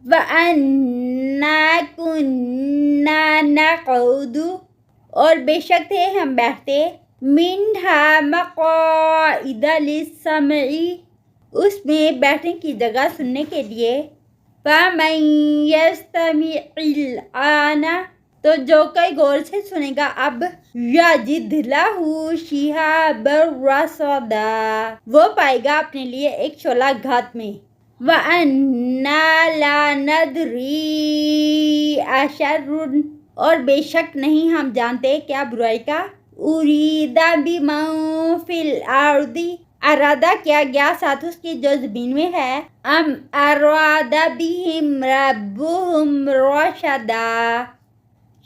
وَأَنَّا كُنَّا نَقْعُدُ اور بے شک تھے ہم بیٹھتے مِنْهَا مَقَاعِدَ لِلسَّمْعِ اس میں بیٹھنے کی جگہ سننے کے لیے فَمَن يَسْتَمِعِ الْآنَ تو جو کوئی غور سے سنے گا اب یجد لہ شہابا رصدا وہ پائے گا اپنے لیے ایک شعلہ گھات میں وَأَنَّا لَا نَدْرِي أَشَرٌ اور بے شک نہیں ہم جانتے کیا برائی کا اُرِیدَ بِمَن فِی الْأَرْضِ ارادہ کیا گیا ساتھ اس کی جو زمین میں ہے ام اراد بہم ربہم رشدا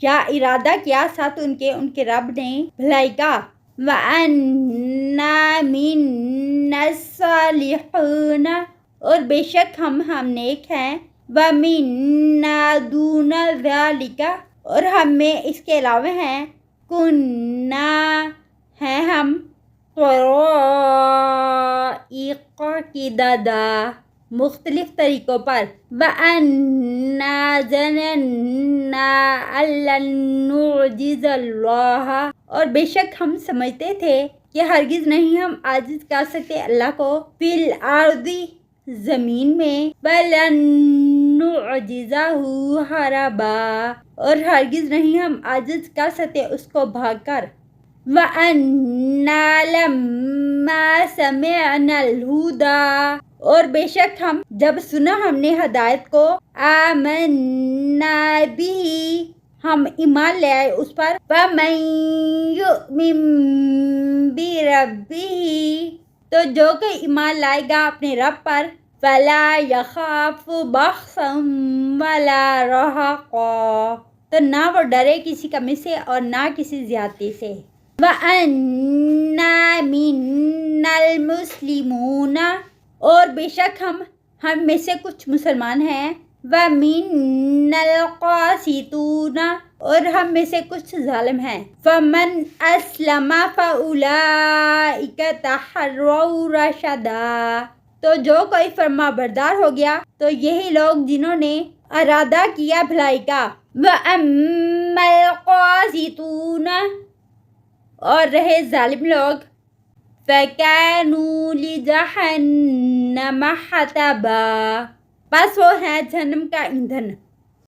یا ارادہ کیا ساتھ ان کے رب نے بھلائی کا وَأَنَّا مِنَّا الصَّالِحُونَ اور بے شک ہم نیک ہیں وَمِنَّا دُونَ ذَلِكَ اور ہم میں اس کے علاوہ ہیں کُنَّا ہیں ہم طرائق قِدَدًا مختلف طریقوں پر وَأَنَّا ظَنَنَّا أَن لَّن نُّعْجِزَ اللَّهَ اور بے شک ہم سمجھتے تھے کہ ہرگز نہیں ہم عاجز کر سکتے اللہ کو فی الارض زمین میں وَلَن نُّعْجِزَهُ هَرَبًا اور ہرگز نہیں ہم عاجز کر سکتے اس کو بھاگ کر وَأَنَّا لَمَّا سَمِعْنَا الْهُدَىٰ اور بے شک ہم جب سنا ہم نے ہدایت کو آمنا بِهِ ہم ایمان لے آئے اس پر فَمَن يُؤْمِن بِرَبِّهِ تو جو کوئی ایمان لائے گا اپنے رب پر فَلَا يَخَافُ بَخْسًا وَلَا رَهَقًا تو نہ وہ ڈرے کسی کمی سے اور نہ کسی زیادتی سے وَأَنَّا مِنَّا الْمُسْلِمُونَ اور بے شک ہم میں سے کچھ مسلمان ہیں وَمِنَّا الْقَاسِطُونَ اور ہم میں سے کچھ ظالم ہیں فَمَنْ أَسْلَمَ فَأُولَئِكَ تَحَرَّوْا رَشَدًا تو جو کوئی فرما بردار ہو گیا تو یہی لوگ جنہوں نے ارادہ کیا بھلائی کا وَأَمَّا الْقَاسِطُونَ اور رہے ظالم لوگ فَكَانُوا لِجَهَنَّمَ حَطَبًا بس وہ ہیں جہنم کا ایندھن